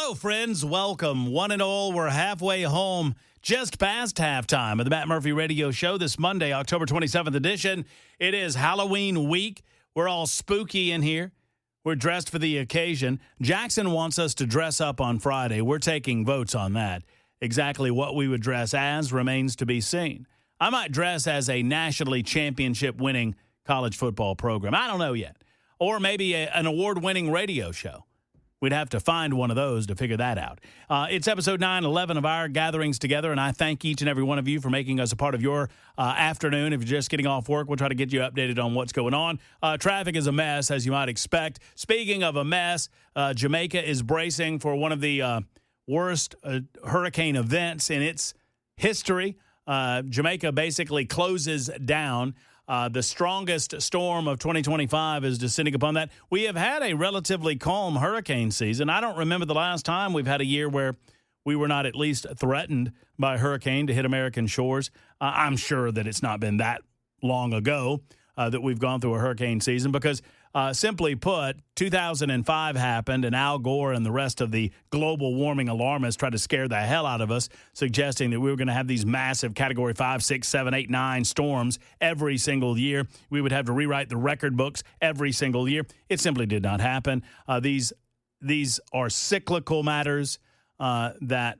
Hello, friends. Welcome, one and all. We're halfway home, just past halftime of the Matt Murphy Radio Show this Monday, October 27th edition. It is Halloween week. We're all spooky in here. We're dressed for the occasion. Jackson wants us to dress up on Friday. We're taking votes on that. Exactly what we would dress as remains to be seen. I might dress as a nationally championship-winning college football program. I don't know yet. Or maybe an award-winning radio show. We'd have to find one of those to figure that out. It's episode 911 of our gatherings together, and I thank each and every one of you for making us a part of your afternoon. If you're just getting off work, we'll try to get you updated on what's going on. Traffic is a mess, as you might expect. Speaking of a mess, Jamaica is bracing for one of the worst hurricane events in its history. Jamaica basically closes down. The strongest storm of 2025 is descending upon that. We have had a relatively calm hurricane season. I don't remember the last time we've had a year where we were not at least threatened by a hurricane to hit American shores. I'm sure that it's not been that long ago that we've gone through a hurricane season because, simply put, 2005 happened and Al Gore and the rest of the global warming alarmists tried to scare the hell out of us, suggesting that we were going to have these massive Category 5, 6, 7, 8, 9 storms every single year. We would have to rewrite the record books every single year. It simply did not happen. These are cyclical matters that,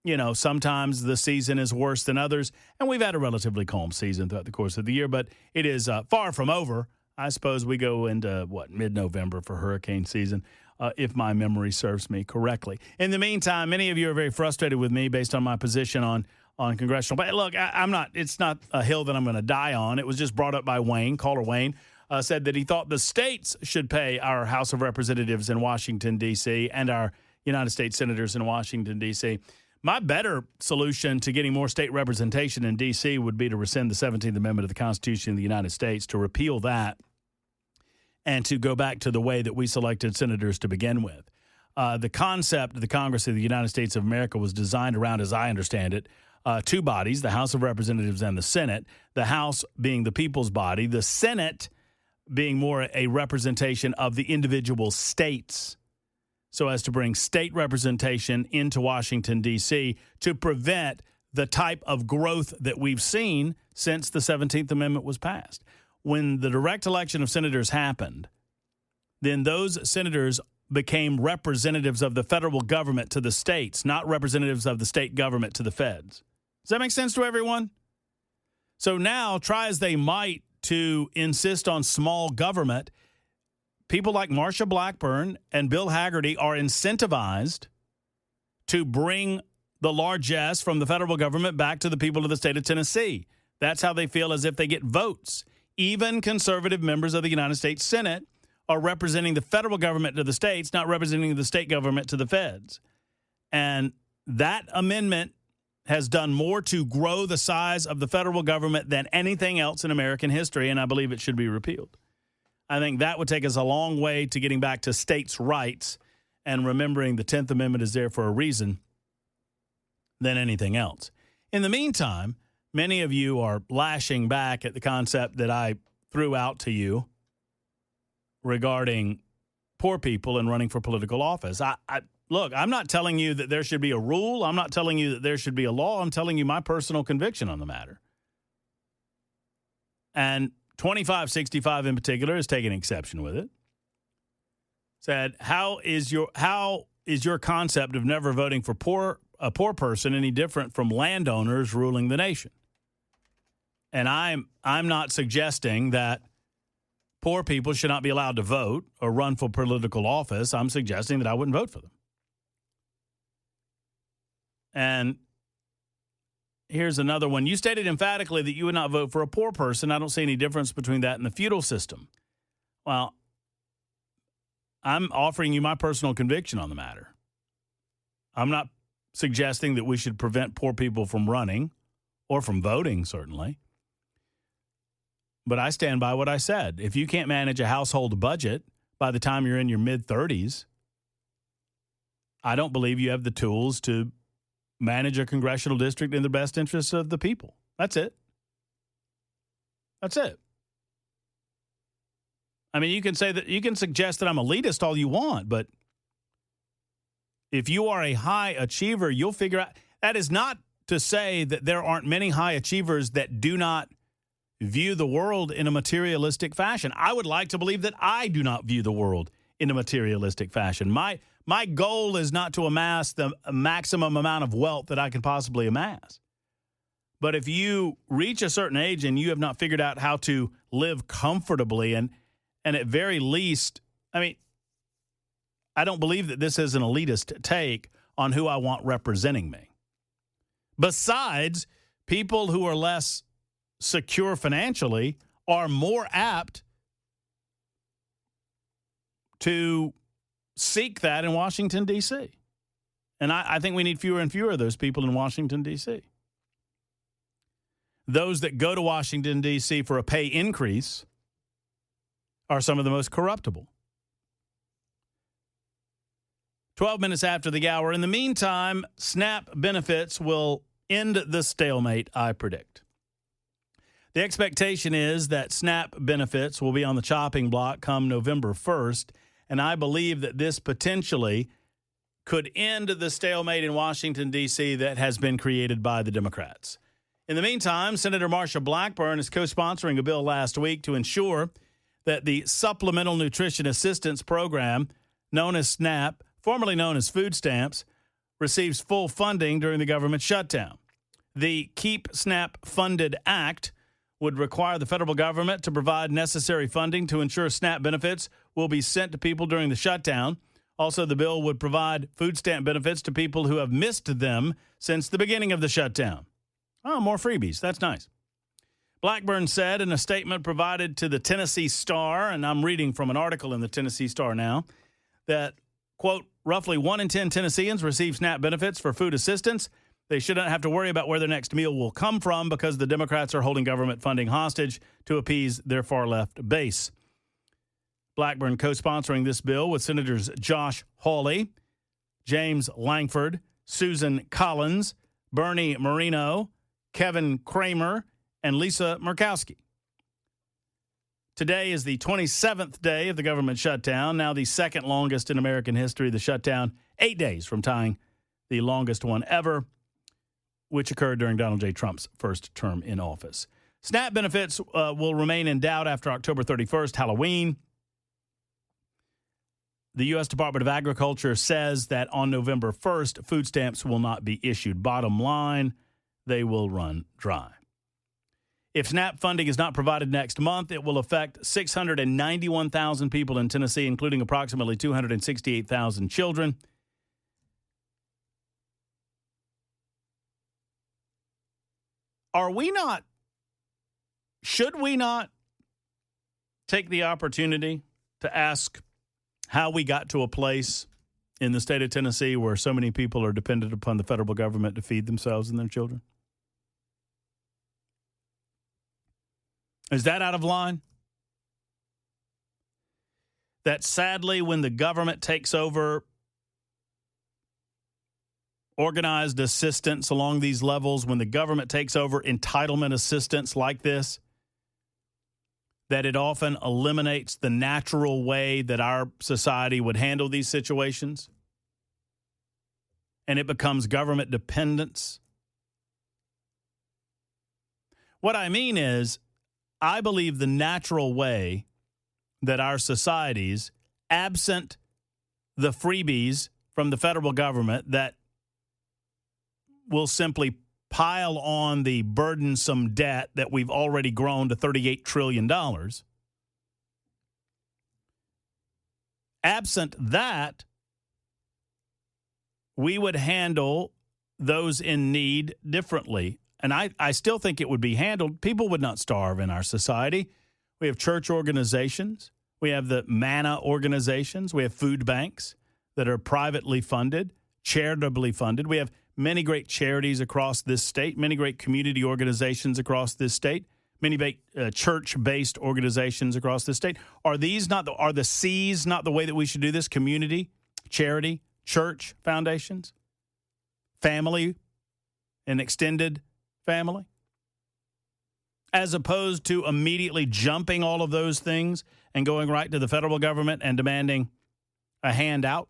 you know, sometimes the season is worse than others, and we've had a relatively calm season throughout the course of the year, but it is far from over. I suppose we go into, mid-November for hurricane season, if my memory serves me correctly. In the meantime, many of you are very frustrated with me based on my position on congressional. But look, I'm not. It's not a hill that I'm going to die on. It was just brought up by Wayne, caller Wayne, said that he thought the states should pay our House of Representatives in Washington, D.C., and our United States senators in Washington, D.C. My better solution to getting more state representation in D.C. would be to rescind the 17th Amendment of the Constitution of the United States, to repeal that, and to go back to the way that we selected senators to begin with. The concept of the Congress of the United States of America was designed around, as I understand it, two bodies, the House of Representatives and the Senate, the House being the people's body, the Senate being more a representation of the individual states, so as to bring state representation into Washington, D.C., to prevent the type of growth that we've seen since the 17th Amendment was passed. When the direct election of senators happened, then those senators became representatives of the federal government to the states, not representatives of the state government to the feds. Does that make sense to everyone? So now, try as they might to insist on small government, people like Marsha Blackburn and Bill Hagerty are incentivized to bring the largesse from the federal government back to the people of the state of Tennessee. That's how they feel as if they get votes. Even conservative members of the United States Senate are representing the federal government to the states, not representing the state government to the feds. And that amendment has done more to grow the size of the federal government than anything else in American history, and I believe it should be repealed. I think that would take us a long way to getting back to states' rights and remembering the 10th Amendment is there for a reason than anything else. In the meantime, many of you are lashing back at the concept that I threw out to you regarding poor people and running for political office. Look, I'm not telling you that there should be a rule. I'm not telling you that there should be a law. I'm telling you my personal conviction on the matter. And 2565 in particular has taken exception with it. Said, how is your concept of never voting for a poor person any different from landowners ruling the nation? And I'm not suggesting that poor people should not be allowed to vote or run for political office. I'm suggesting that I wouldn't vote for them. And here's another one. You stated emphatically that you would not vote for a poor person. I don't see any difference between that and the feudal system. Well, I'm offering you my personal conviction on the matter. I'm not suggesting that we should prevent poor people from running or from voting, certainly. But I stand by what I said. If you can't manage a household budget by the time you're in your mid-30s, I don't believe you have the tools to manage a congressional district in the best interests of the people. That's it. That's it. I mean, you can say that, you can suggest that I'm elitist all you want, but if you are a high achiever, you'll figure out. That is not to say that there aren't many high achievers that do not view the world in a materialistic fashion. I would like to believe that I do not view the world in a materialistic fashion. My goal is not to amass the maximum amount of wealth that I can possibly amass. But if you reach a certain age and you have not figured out how to live comfortably and at very least, I mean, I don't believe that this is an elitist take on who I want representing me. Besides, people who are less secure financially are more apt to seek that in Washington, D.C. And I think we need fewer and fewer of those people in Washington, D.C. Those that go to Washington, D.C. for a pay increase are some of the most corruptible. 12 minutes after the hour. In the meantime, SNAP benefits will end the stalemate, I predict. The expectation is that SNAP benefits will be on the chopping block come November 1st, and I believe that this potentially could end the stalemate in Washington, D.C. that has been created by the Democrats. In the meantime, Senator Marsha Blackburn is co-sponsoring a bill last week to ensure that the Supplemental Nutrition Assistance Program, known as SNAP, formerly known as food stamps, receives full funding during the government shutdown. The Keep SNAP Funded Act would require the federal government to provide necessary funding to ensure SNAP benefits will be sent to people during the shutdown. Also, the bill would provide food stamp benefits to people who have missed them since the beginning of the shutdown. Oh, more freebies. That's nice. Blackburn said in a statement provided to the Tennessee Star, and I'm reading from an article in the Tennessee Star now, that, quote, roughly 1 in 10 Tennesseans receive SNAP benefits for food assistance. They shouldn't have to worry about where their next meal will come from because the Democrats are holding government funding hostage to appease their far-left base. Blackburn co-sponsoring this bill with Senators Josh Hawley, James Langford, Susan Collins, Bernie Moreno, Kevin Kramer, and Lisa Murkowski. Today is the 27th day of the government shutdown, now the second longest in American history. The shutdown, 8 days from tying the longest one ever, which occurred during Donald J. Trump's first term in office. SNAP benefits will remain in doubt after October 31st, Halloween. The U.S. Department of Agriculture says that on November 1st, food stamps will not be issued. Bottom line, they will run dry. If SNAP funding is not provided next month, it will affect 691,000 people in Tennessee, including approximately 268,000 children. Should we not take the opportunity to ask how we got to a place in the state of Tennessee where so many people are dependent upon the federal government to feed themselves and their children? Is that out of line? That sadly, when the government takes over organized assistance along these levels, when the government takes over entitlement assistance like this, that it often eliminates the natural way that our society would handle these situations, and it becomes government dependence. What I mean is, I believe the natural way that our societies, absent the freebies from the federal government that will simply pile on the burdensome debt that we've already grown to $38 trillion. Absent that, we would handle those in need differently. And I still think it would be handled. People would not starve in our society. We have church organizations. We have the MANA organizations. We have food banks that are privately funded, charitably funded. We have many great charities across this state, many great community organizations across this state, many church-based organizations across this state. Are the C's not the way that we should do this? Community, charity, church foundations, family, and extended family, as opposed to immediately jumping all of those things and going right to the federal government and demanding a handout.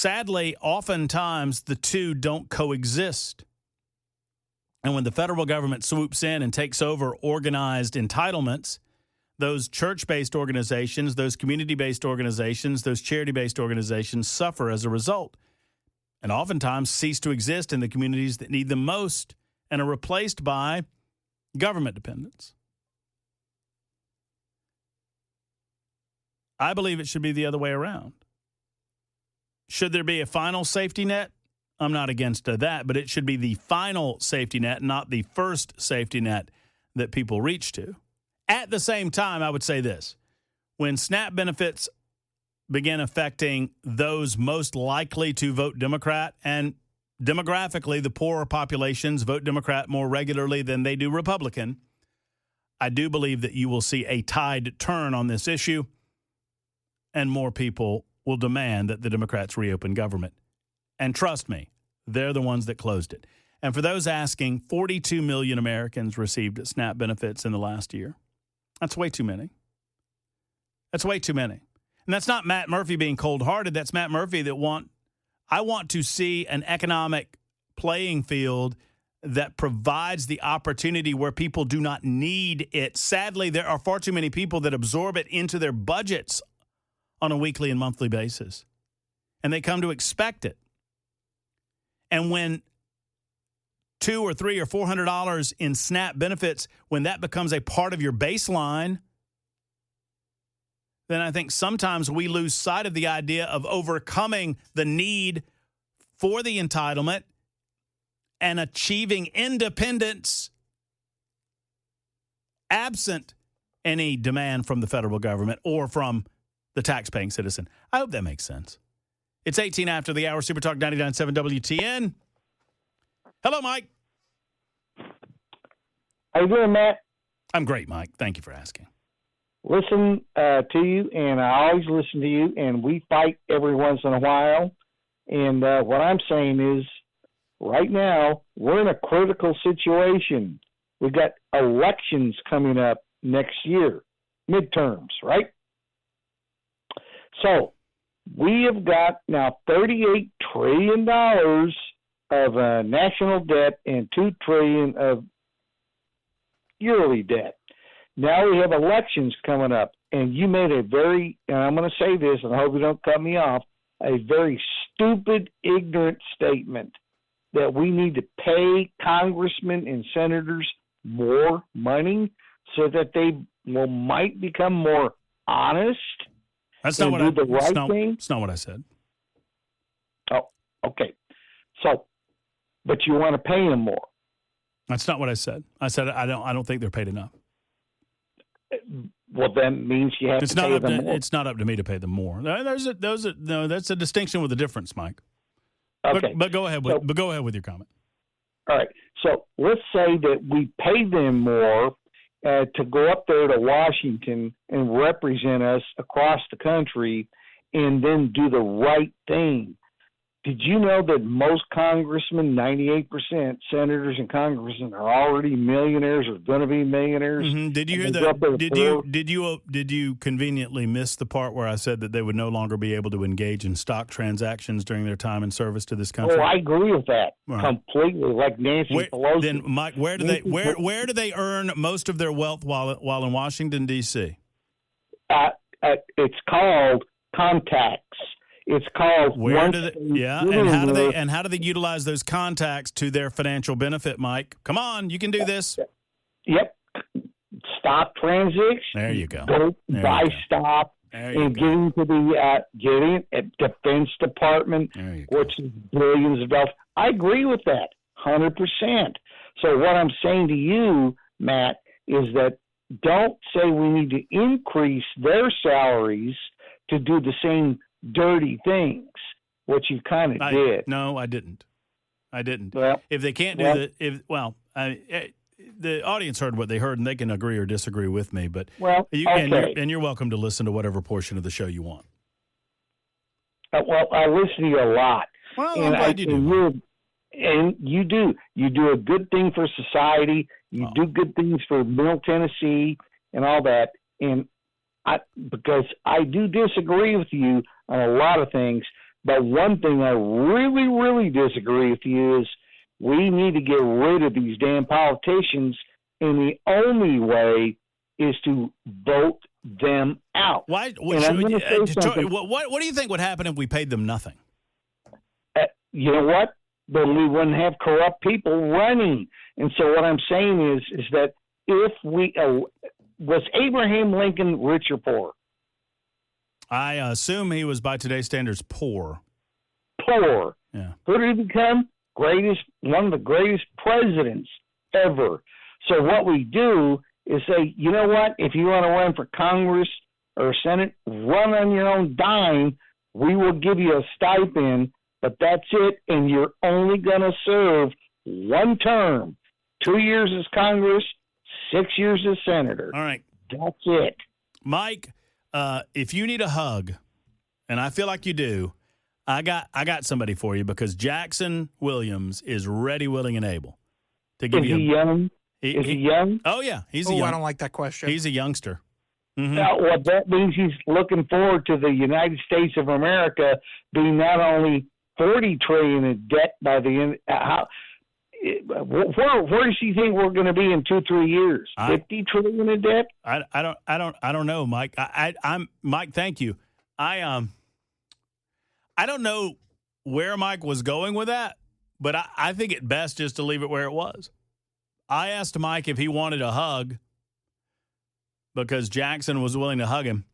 sadly, oftentimes the two don't coexist. And when the federal government swoops in and takes over organized entitlements, those church-based organizations, those community-based organizations, those charity-based organizations suffer as a result and oftentimes cease to exist in the communities that need them most and are replaced by government dependence. I believe it should be the other way around. Should there be a final safety net? I'm not against that, but it should be the final safety net, not the first safety net that people reach to. At the same time, I would say this. When SNAP benefits begin affecting those most likely to vote Democrat, and demographically, the poorer populations vote Democrat more regularly than they do Republican, I do believe that you will see a tide turn on this issue, and more people will demand that the Democrats reopen government. And trust me, they're the ones that closed it. And for those asking, 42 million Americans received SNAP benefits in the last year. That's way too many. That's way too many. And that's not Matt Murphy being cold-hearted. That's Matt Murphy I want to see an economic playing field that provides the opportunity where people do not need it. Sadly, there are far too many people that absorb it into their budgets on a weekly and monthly basis. And they come to expect it. And when $200 or $300 or $400 in SNAP benefits, when that becomes a part of your baseline, then I think sometimes we lose sight of the idea of overcoming the need for the entitlement and achieving independence absent any demand from the federal government or from the taxpaying citizen. I hope that makes sense. It's 18 after the hour, Super Talk 99.7 WTN. Hello, Mike. How you doing, Matt? I'm great, Mike. Thank you for asking. Listen to you, and I always listen to you, and we fight every once in a while. And what I'm saying is, right now, we're in a critical situation. We've got elections coming up next year, midterms, right? So we have got now $38 trillion of national debt and $2 trillion of yearly debt. Now we have elections coming up, and you made a very, and I'm going to say this, and I hope you don't cut me off, a very stupid, ignorant statement that we need to pay congressmen and senators more money so that they might become more honest. That's not what It's not what I said. Oh, okay. So, but you want to pay them more. That's not what I said. I said I don't think they're paid enough. Well, that means you have to pay them more. It's not up to me to pay them more. That's a distinction with a difference, Mike. Okay. But go ahead with your comment. All right. So let's say that we pay them more to go up there to Washington and represent us across the country and then do the right thing. Did you know that most congressmen, 98%, senators and congressmen are already millionaires or going to be millionaires? Mm-hmm. Did you hear that? Did you conveniently miss the part where I said that they would no longer be able to engage in stock transactions during their time in service to this country? Oh, I agree with that completely. Like Nancy Pelosi. Then, Mike, where do they earn most of their wealth while in Washington D.C.? It's called contacts. It's called and how do they utilize those contacts to their financial benefit, Mike? Come on, you can do this. Yep. Stock transactions. There you go. Buy stock and get into the Defense Department, which is billions of dollars. I agree with that, 100%. So what I'm saying to you, Matt, is that don't say we need to increase their salaries to do the same dirty things, which you kind of did. No, I didn't. Well, if they can't do the audience heard what they heard, and they can agree or disagree with me. But and you're welcome to listen to whatever portion of the show you want. Well, I listen to you a lot. Well, I'm glad you do. And you do. You do a good thing for society. You do good things for Middle Tennessee and all that. And because I do disagree with you on a lot of things, But one thing I really, really disagree with you is we need to get rid of these damn politicians, and the only way is to vote them out. Why? What do you think would happen if we paid them nothing? You know what? Then we wouldn't have corrupt people running. And so what I'm saying is that if we was Abraham Lincoln rich or poor? I assume he was, by today's standards, poor. Poor. Yeah. Who did he become? One of the greatest presidents ever. So what we do is say, you know what? If you want to run for Congress or Senate, run on your own dime. We will give you a stipend, but that's it, and you're only going to serve one term, 2 years as Congress, 6 years as senator. All right. That's it. Mike, if you need a hug, and I feel like you do, I got somebody for you because Jackson Williams is ready, willing, and able to give you. Is he young? Is he young? Oh, yeah. He's I don't like that question. He's a youngster. Mm-hmm. Now, what that means, he's looking forward to the United States of America being not only $40 trillion in debt by the end. Where does he think we're going to be in 2-3 years? $50 trillion in debt? I don't know, Mike. I'm Mike. Thank you. I don't know where Mike was going with that, but I think it best just to leave it where it was. I asked Mike if he wanted a hug because Jackson was willing to hug him.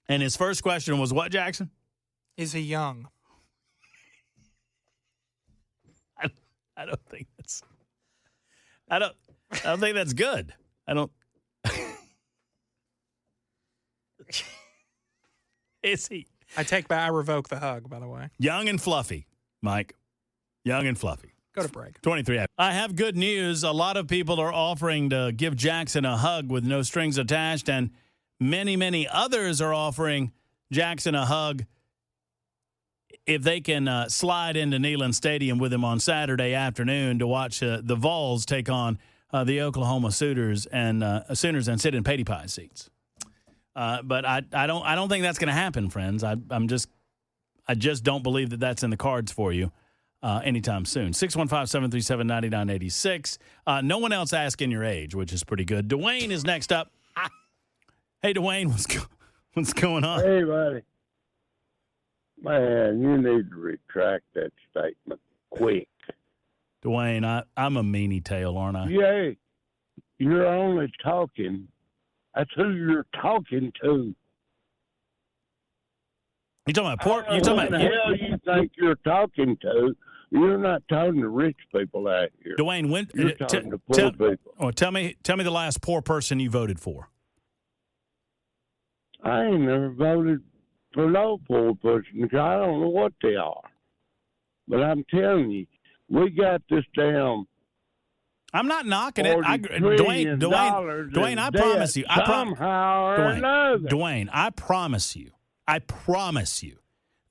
And his first question was what, Jackson? Is he young? I don't think that's I don't think that's good. I don't Is he? I revoke the hug, by the way. Young and fluffy, Mike. Young and fluffy. Go to break. 23. I have good news. A lot of people are offering to give Jackson a hug with no strings attached, and many, many others are offering Jackson a hug if they can slide into Neyland Stadium with him on Saturday afternoon to watch the Vols take on the Oklahoma Sooners and sit in Patty Pie seats. But I don't think that's going to happen, friends. I just don't believe that that's in the cards for you anytime soon. 615-737-9986. No one else asking your age, which is pretty good. Dwayne is next up. Hey, Dwayne, what's going on? Hey, buddy. Man, you need to retract that statement quick. Dwayne, I'm a meanie tail, aren't I? Yeah, you're only talking. That's who you're talking to. You talking about pork? You Who talking the about hell you think you're talking to? You're not talking to rich people out here. Dwayne? You're talking to poor people. Oh, tell me the last poor person you voted for. I ain't never voted for no poor person because I don't know what they are. But I'm telling you, we got this damn. I'm not knocking it. Dwayne, I promise you. Dwayne, I promise you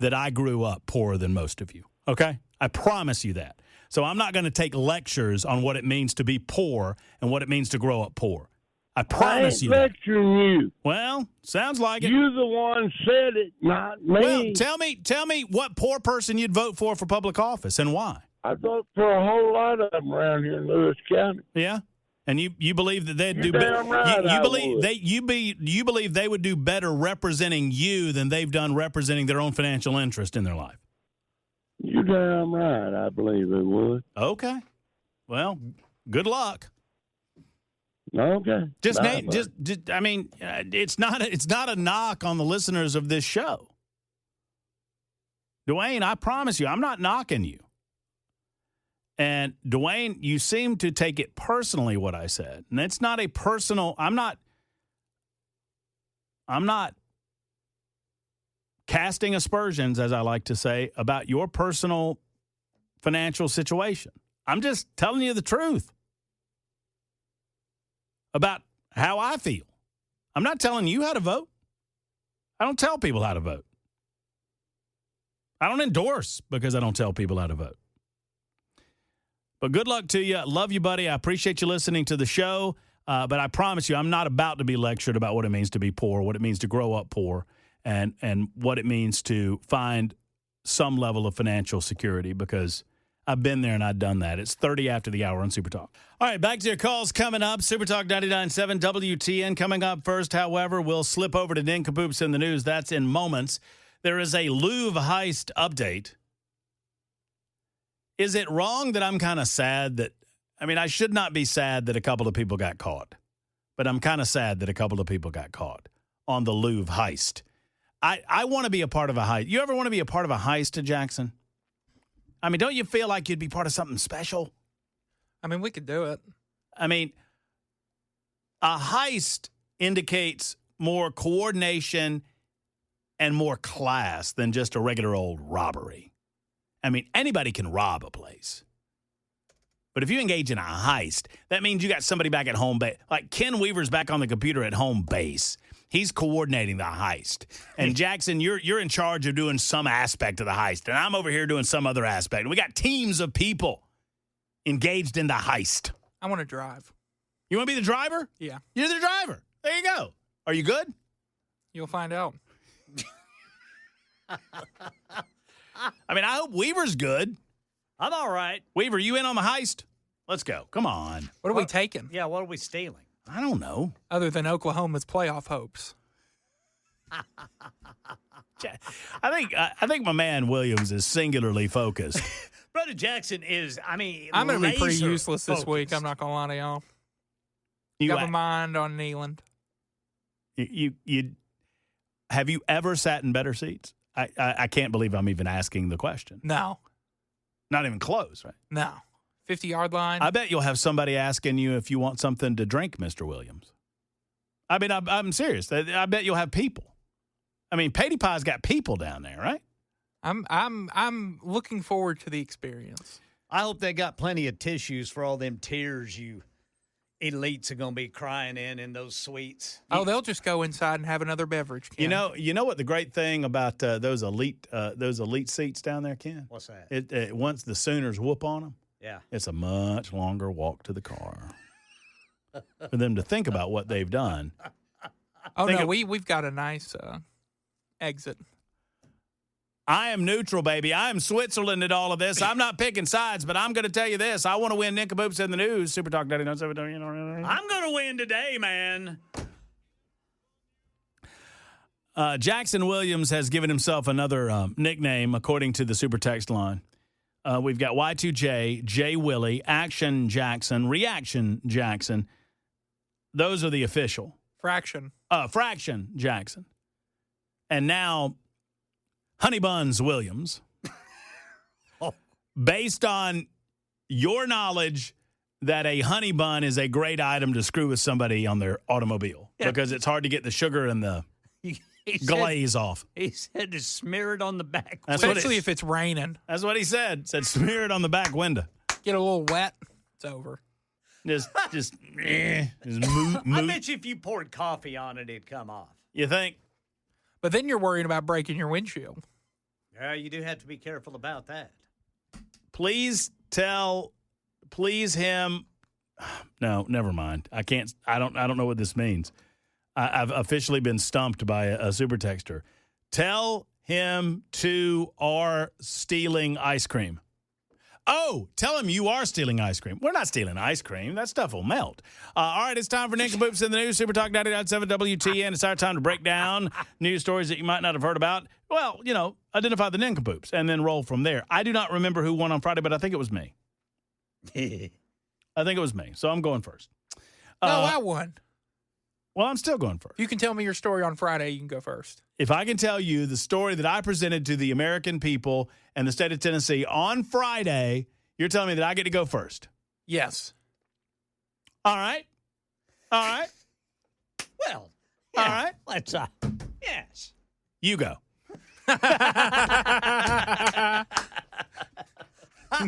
that I grew up poorer than most of you. Okay? I promise you that. So I'm not going to take lectures on what it means to be poor and what it means to grow up poor. I promise you. I ain't lecturing you. Well, sounds like it. You the one said it, not me. Well, tell me what poor person you'd vote for public office and why. I vote for a whole lot of them around here in Lewis County. Yeah, and you believe that they'd do better? Right, you believe they would do better representing you than they've done representing their own financial interest in their life. You're damn right. I believe they would. Okay. Well, good luck. Okay. I mean, it's not a knock on the listeners of this show. Dwayne, I promise you, I'm not knocking you. And Dwayne, you seem to take it personally what I said. And it's not a personal, I'm not casting aspersions, as I like to say, about your personal financial situation. I'm just telling you the truth about how I feel. I'm not telling you how to vote. I don't tell people how to vote. I don't endorse because I don't tell people how to vote. But good luck to you. Love you, buddy. I appreciate you listening to the show. But I promise you, I'm not about to be lectured about what it means to be poor, what it means to grow up poor, and what it means to find some level of financial security, because I've been there and I've done that. It's 30 after the hour on Super Talk. All right, back to your calls coming up. Super Talk 99.7 WTN coming up first. However, we'll slip over to Nincompoops in the news. That's in moments. There is a Louvre heist update. Is it wrong that I'm kind of sad that, I should not be sad that a couple of people got caught, but I'm kind of sad that a couple of people got caught on the Louvre heist. I want to be a part of a heist. You ever want to be a part of a heist, Jackson? Don't you feel like you'd be part of something special? We could do it. A heist indicates more coordination and more class than just a regular old robbery. Anybody can rob a place. But if you engage in a heist, that means you got somebody back at home base. Like Ken Weaver's back on the computer at home base. He's coordinating the heist. And Jackson, you're in charge of doing some aspect of the heist. And I'm over here doing some other aspect. And we got teams of people engaged in the heist. I want to drive. You want to be the driver? Yeah. You're the driver. There you go. Are you good? You'll find out. I hope Weaver's good. I'm all right. Weaver, you in on the heist? Let's go. Come on. What are we taking? Yeah, what are we stealing? I don't know. Other than Oklahoma's playoff hopes. I think my man Williams is singularly focused. Brother Jackson is, I'm going to be pretty useless this week. I'm not going to lie to y'all. Got my mind on Neyland. Have you ever sat in better seats? I can't believe I'm even asking the question. No. Not even close, right? No. 50-yard line. I bet you'll have somebody asking you if you want something to drink, Mr. Williams. I'm serious. I bet you'll have people. Patey Pie's got people down there, right? I'm looking forward to the experience. I hope they got plenty of tissues for all them tears you elites are going to be crying in those suites. Oh, they'll just go inside and have another beverage, Ken. You know what the great thing about those elite seats down there, Ken? What's that? It once the Sooners whoop on them, yeah, it's a much longer walk to the car for them to think about what they've done. Oh, no, we've got a nice exit. I am neutral, baby. I am Switzerland at all of this. I'm not picking sides, but I'm going to tell you this. I want to win Nincompoops in the news. Super Talk 99.7. I'm going to win today, man. Jackson Williams has given himself another nickname, according to the Super Text line. We've got Y2J, J Willie, Action Jackson, Reaction Jackson. Those are the official. Fraction Jackson. And now Honey Buns Williams. Based on your knowledge that a honey bun is a great item to screw with somebody on their automobile because it's hard to get the sugar and the glaze off. He said to smear it on the back Especially if it's raining. That's what he said. Said smear it on the back window. Get a little wet, it's over. Just moot. I bet you if you poured coffee on it, it'd come off. You think? But then you're worried about breaking your windshield. Yeah, you do have to be careful about that. Please him. No, never mind. I can't. I don't know what this means. I've officially been stumped by a super texter. Tell him to are stealing ice cream. Oh, tell him you are stealing ice cream. We're not stealing ice cream. That stuff will melt. All right, it's time for Nincompoops in the news. Super Talk 99.7 WTN. It's our time to break down news stories that you might not have heard about. Well, identify the Nincompoops and then roll from there. I do not remember who won on Friday, but I think it was me. I think it was me, so I'm going first. No, I won. Well, I'm still going first. You can tell me your story on Friday. You can go first. If I can tell you the story that I presented to the American people and the state of Tennessee on Friday, you're telling me that I get to go first? Yes. All right. Well, yeah, all right. Let's, yes. You go. I'm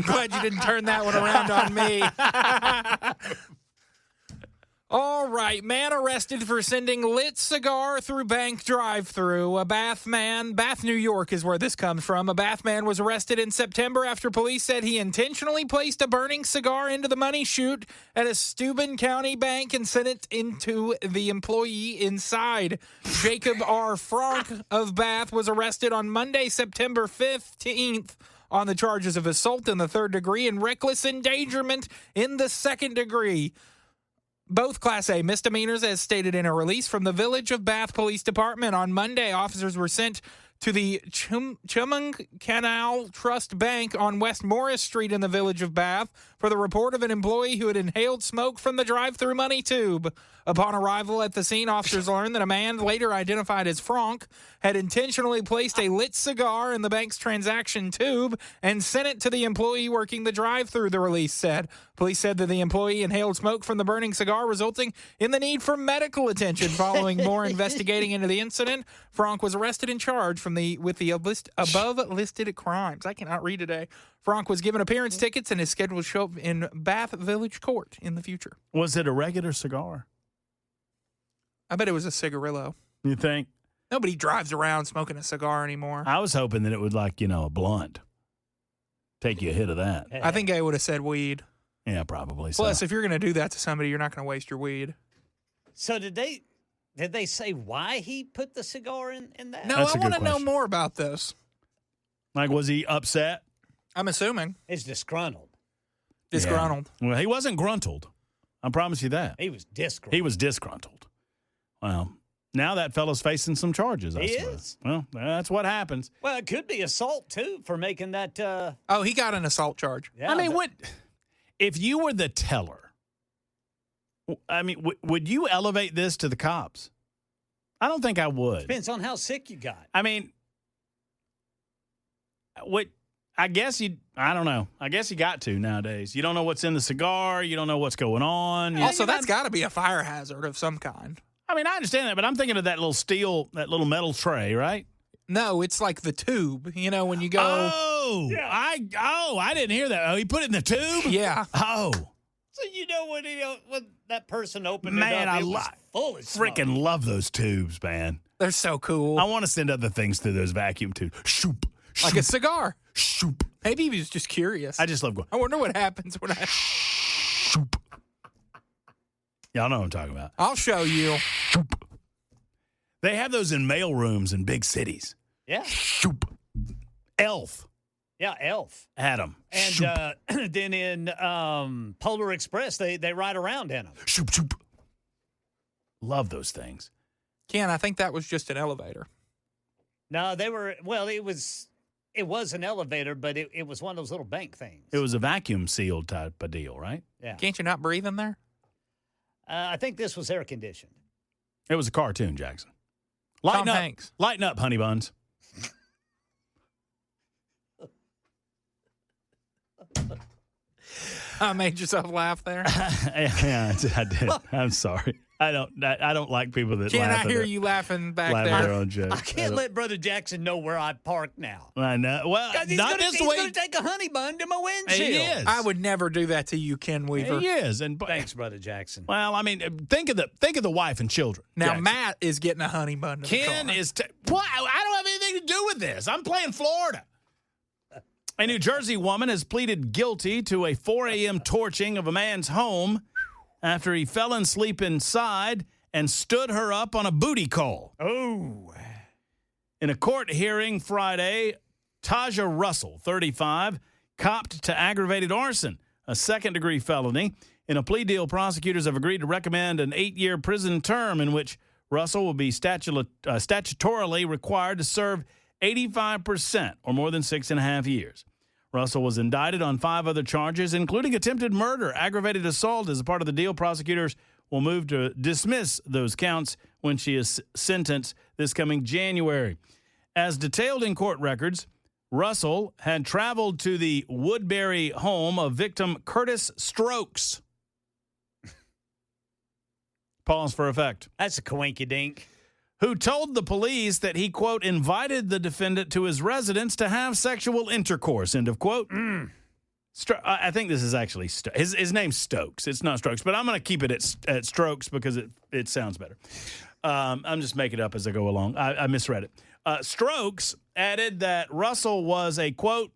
glad you didn't turn that one around on me. All right, man arrested for sending lit cigar through bank drive-thru. A Bath, New York is where this comes from. A Bath man was arrested in September after police said he intentionally placed a burning cigar into the money chute at a Steuben County bank and sent it into the employee inside. Jacob R. Frank of Bath was arrested on Monday, September 15th. On the charges of assault in the 3rd degree and reckless endangerment in the 2nd degree. Both Class A misdemeanors, as stated in a release from the Village of Bath Police Department. On Monday, officers were sent to the Chumung Canal Trust Bank on West Morris Street in the Village of Bath for the report of an employee who had inhaled smoke from the drive-thru money tube. Upon arrival at the scene, officers learned that a man, later identified as Frank, had intentionally placed a lit cigar in the bank's transaction tube and sent it to the employee working the drive-thru, the release said. Police said that the employee inhaled smoke from the burning cigar, resulting in the need for medical attention. Following more investigating into the incident, Frank was arrested and charged with the above-listed crimes. I cannot read today. Frank was given appearance tickets and is scheduled to show up in Bath Village Court in the future. Was it a regular cigar? I bet it was a cigarillo. You think? Nobody drives around smoking a cigar anymore. I was hoping that it would, a blunt. Take you a hit of that. I think I would have said weed. Yeah, probably so. Plus, if you're going to do that to somebody, you're not going to waste your weed. So did they say why he put the cigar in that? No, I want to know more about this. Like, was he upset? I'm assuming. He's disgruntled. Disgruntled. Yeah. Well, he wasn't gruntled. I promise you that. He was disgruntled. He was disgruntled. Well, now that fellow's facing some charges, I suppose. Is. Well, that's what happens. Well, it could be assault, too, for making that. Oh, he got an assault charge. Yeah, I mean, if you were the teller, would you elevate this to the cops? I don't think I would. Depends on how sick you got. I mean, I don't know. I guess you got to nowadays. You don't know what's in the cigar. You don't know what's going on. Also, that's got to be a fire hazard of some kind. I mean, I understand that, but I'm thinking of that little metal tray, right? No, it's like the tube. You know, when you go. Oh, yeah. I didn't hear that. Oh, he put it in the tube? Yeah. Oh. So when that person opened man, it up, it was full of smoke. Freaking love those tubes, man. They're so cool. I want to send other things through those vacuum tubes. Shoop. Like a cigar. Shoop. Maybe he was just curious. I just love going. I wonder what happens when I. Shoop. Y'all know what I'm talking about. I'll show you. Shoop. They have those in mail rooms in big cities. Yeah. Shoop. Elf. Yeah, Elf. Adam. And then in Polar Express, they ride around in them. Shoop, shoop. Love those things. Ken, I think that was just an elevator. No, it was an elevator, but it was one of those little bank things. It was a vacuum sealed type of deal, right? Yeah. Can't you not breathe in there? I think this was air conditioned. It was a cartoon, Jackson. Tom Hanks. Lighten up, honey buns. Made yourself laugh there. Yeah, I did. I'm sorry. I don't like people that laugh. Can I hear you laughing back laugh there? at their own jokes. I can't let Brother Jackson know where I park now. I know. Well, not this way. He's going to take a honey bun to my windshield. He is. I would never do that to you, Ken Weaver. He is. Thanks, Brother Jackson. Well, I mean, think of the wife and children. Now, Jackson. Matt is getting a honey bun to Ken the car. is. What? I don't have anything to do with this. I'm playing Florida. A New Jersey woman has pleaded guilty to a 4 a.m. torching of a man's home after he fell asleep inside and stood her up on a booty call. Oh. In a court hearing Friday, Taja Russell, 35, copped to aggravated arson, a second-degree felony. In a plea deal, prosecutors have agreed to recommend an 8-year prison term in which Russell will be statutorily required to serve 85% or more than 6.5 years. Russell was indicted on 5 other charges, including attempted murder, aggravated assault. As a part of the deal, prosecutors will move to dismiss those counts when she is sentenced this coming January. As detailed in court records, Russell had traveled to the Woodbury home of victim Curtis Strokes. Pause for effect. That's a coinkydink. Who told the police that he, quote, invited the defendant to his residence to have sexual intercourse, end of quote. I think this is actually his name's Stokes. It's not Strokes, but I'm going to keep it at Strokes because it sounds better. I'm just making it up as I go along. I misread it. Strokes added that Russell was a, quote,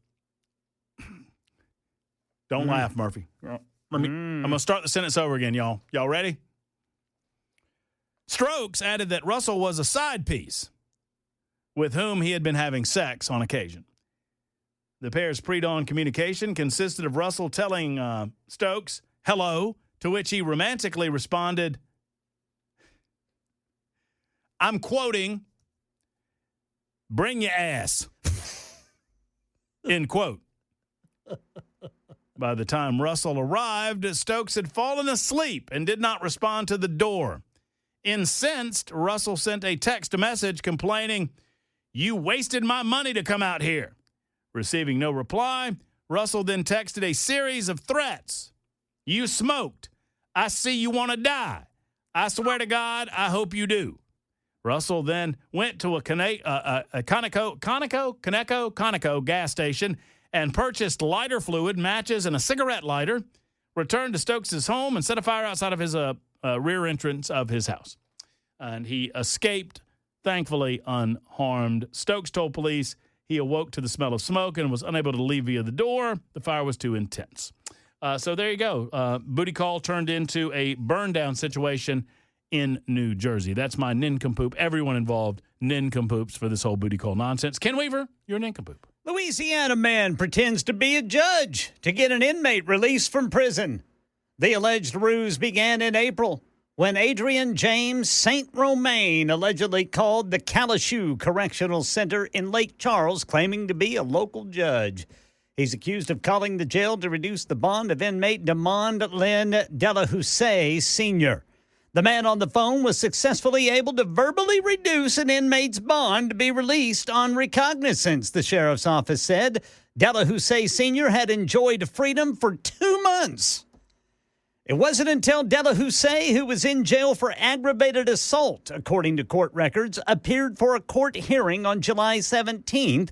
don't laugh, Murphy. I'm going to start the sentence over again, y'all. Y'all ready? Strokes added that Russell was a side piece with whom he had been having sex on occasion. The pair's pre-dawn communication consisted of Russell telling Stokes, hello, to which he romantically responded, I'm quoting, bring your ass, end quote. By the time Russell arrived, Stokes had fallen asleep and did not respond to the door. Incensed, Russell sent a text message complaining, you wasted my money to come out here. Receiving no reply, Russell then texted a series of threats. You smoked. I see you want to die. I swear to God, I hope you do. Russell then went to a Conoco gas station and purchased lighter fluid, matches, and a cigarette lighter, returned to Stokes' home and set a fire outside of his rear entrance of his house. And he escaped, thankfully, unharmed. Stokes told police he awoke to the smell of smoke and was unable to leave via the door. The fire was too intense. So there you go. Booty call turned into a burn-down situation in New Jersey. That's my nincompoop. Everyone involved, nincompoops for this whole booty call nonsense. Ken Weaver, you're a nincompoop. Louisiana man pretends to be a judge to get an inmate released from prison. The alleged ruse began in April when Adrian James St. Romain allegedly called the Calashoo Correctional Center in Lake Charles, claiming to be a local judge. He's accused of calling the jail to reduce the bond of inmate Demond Lynn Delahousse Sr. The man on the phone was successfully able to verbally reduce an inmate's bond to be released on recognizance, the sheriff's office said. Delahousse Sr. had enjoyed freedom for 2 months. It wasn't until Delahousse, who was in jail for aggravated assault, according to court records, appeared for a court hearing on July 17th.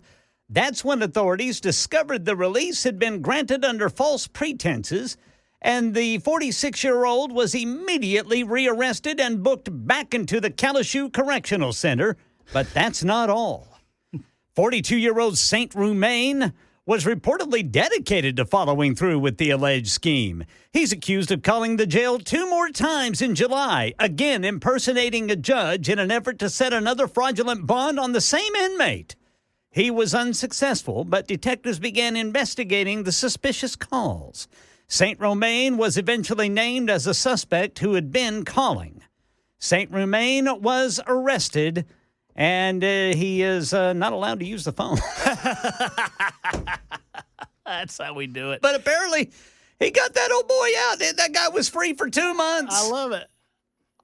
That's when authorities discovered the release had been granted under false pretenses, and the 46-year-old was immediately rearrested and booked back into the Calashoo Correctional Center. But that's not all. 42-year-old St. Romain was reportedly dedicated to following through with the alleged scheme. He's accused of calling the jail 2 more times in July, again impersonating a judge in an effort to set another fraudulent bond on the same inmate. He was unsuccessful, but detectives began investigating the suspicious calls. St. Romain was eventually named as a suspect who had been calling. St. Romain was arrested, and he is not allowed to use the phone. That's how we do it. But apparently, he got that old boy out. That guy was free for 2 months. I love it.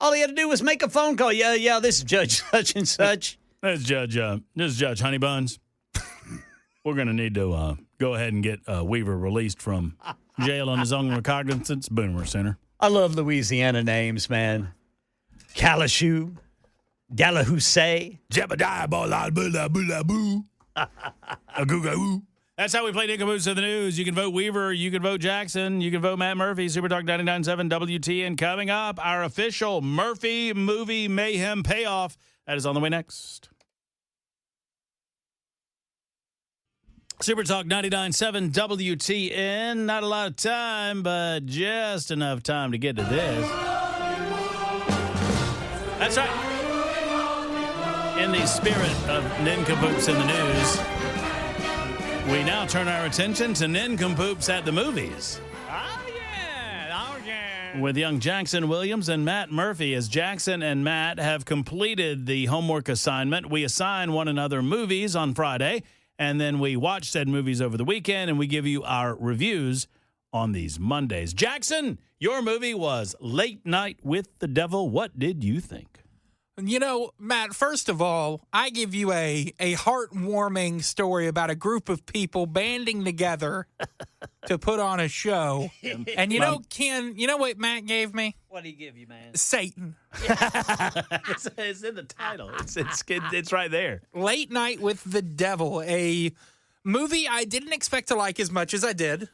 All he had to do was make a phone call. Yeah, this is Judge such and such. This is Judge Honey Buns. We're going to need to go ahead and get Weaver released from jail on his own recognizance. Boomer Center. I love Louisiana names, man. Calashoo, Delahousse, Jebediah, blah, blah, blah, boo. That's how we play Nincompoops of the News. You can vote Weaver. You can vote Jackson. You can vote Matt Murphy. Super Talk 99.7 WTN. Coming up, our official Murphy Movie Mayhem payoff. That is on the way next. Super Talk 99.7 WTN. Not a lot of time, but just enough time to get to this. That's right. In the spirit of Nincompoops in the News, we now turn our attention to Nincompoops at the movies. Oh, yeah. With young Jackson Williams and Matt Murphy. As Jackson and Matt have completed the homework assignment, we assign one another movies on Friday, and then we watch said movies over the weekend, and we give you our reviews on these Mondays. Jackson, your movie was Late Night with the Devil. What did you think? You know, Matt, first of all, I give you a heartwarming story about a group of people banding together to put on a show. And you know, Ken, you know what Matt gave me? What did he give you, man? Satan. It's in the title. It's right there. Late Night with the Devil, a movie I didn't expect to like as much as I did.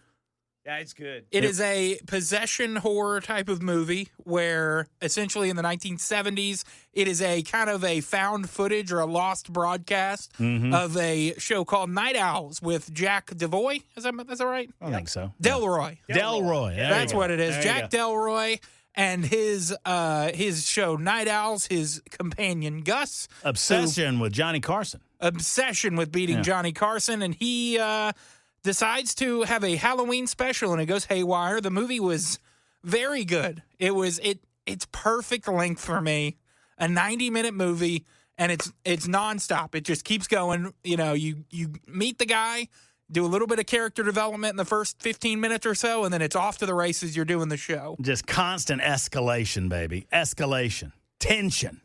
Yeah, it's good. It is a possession horror type of movie where essentially in the 1970s, it is a kind of a found footage or a lost broadcast of a show called Night Owls with Jack Devoy. Is that right? I think so. Delroy. Delroy. There That's you go. what it is. There you Jack go. Delroy and his show Night Owls, his companion Gus. Obsession with Johnny Carson. Obsession with beating Johnny Carson, and he decides to have a Halloween special, and it goes haywire. The movie was very good. It's perfect length for me. A 90-minute movie, and it's nonstop. It just keeps going. You know, you meet the guy, do a little bit of character development in the first 15 minutes or so, and then it's off to the races. You're doing the show. Just constant escalation, baby. Escalation. Tension.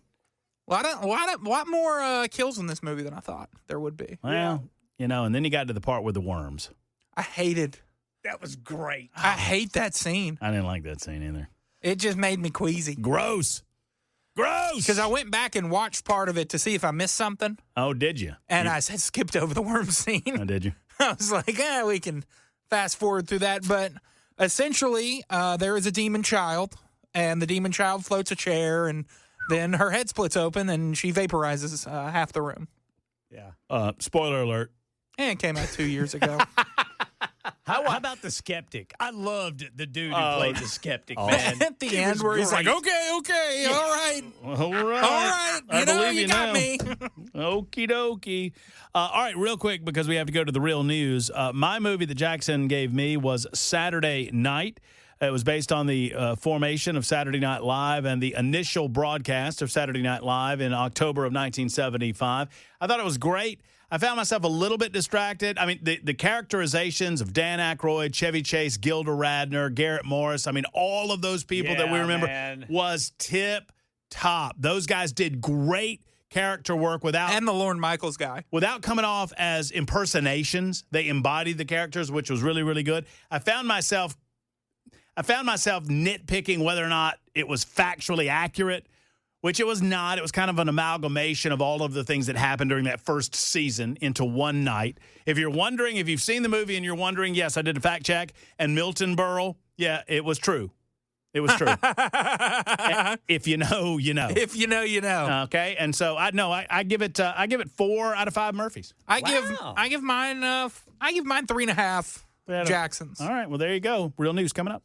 A lot more kills in this movie than I thought there would be. Well, you know, and then you got to the part with the worms. I hated. That was great. I hate that scene. I didn't like that scene either. It just made me queasy. Gross. Gross. Because I went back and watched part of it to see if I missed something, Oh, did you? and I said skipped over the worm scene. Oh, did you? I was like, we can fast forward through that. But essentially, there is a demon child, and the demon child floats a chair, and then her head splits open, and she vaporizes half the room. Yeah. Spoiler alert. And it came out 2 years ago. How about the skeptic? I loved the dude who Oh. played the skeptic, man. At the end, where he's like, great. okay, all right. All right. All right, I believe you got now. me. Okie dokie. All right, real quick, because we have to go to the real news. My movie that Jackson gave me was Saturday Night. It was based on the formation of Saturday Night Live and the initial broadcast of Saturday Night Live in October of 1975. I thought it was great. I found myself a little bit distracted. I mean, the characterizations of Dan Aykroyd, Chevy Chase, Gilda Radner, Garrett Morris, I mean, all of those people that we Yeah, remember man. was tip top. Those guys did great character work without And the Lorne Michaels guy. without coming off as impersonations. They embodied the characters, which was really, really good. I found myself nitpicking whether or not it was factually accurate, which it was not. It was kind of an amalgamation of all of the things that happened during that first season into one night. If you're wondering, if you've seen the movie and you're wondering, yes, I did a fact check, and Milton Berle, yeah, it was true. It was true. If you know, you know. If you know, you know. Okay, and so I give it 4 out of 5 Murphys. I Wow. give mine 3.5 Jacksons. All right, well there you go. Real news coming up.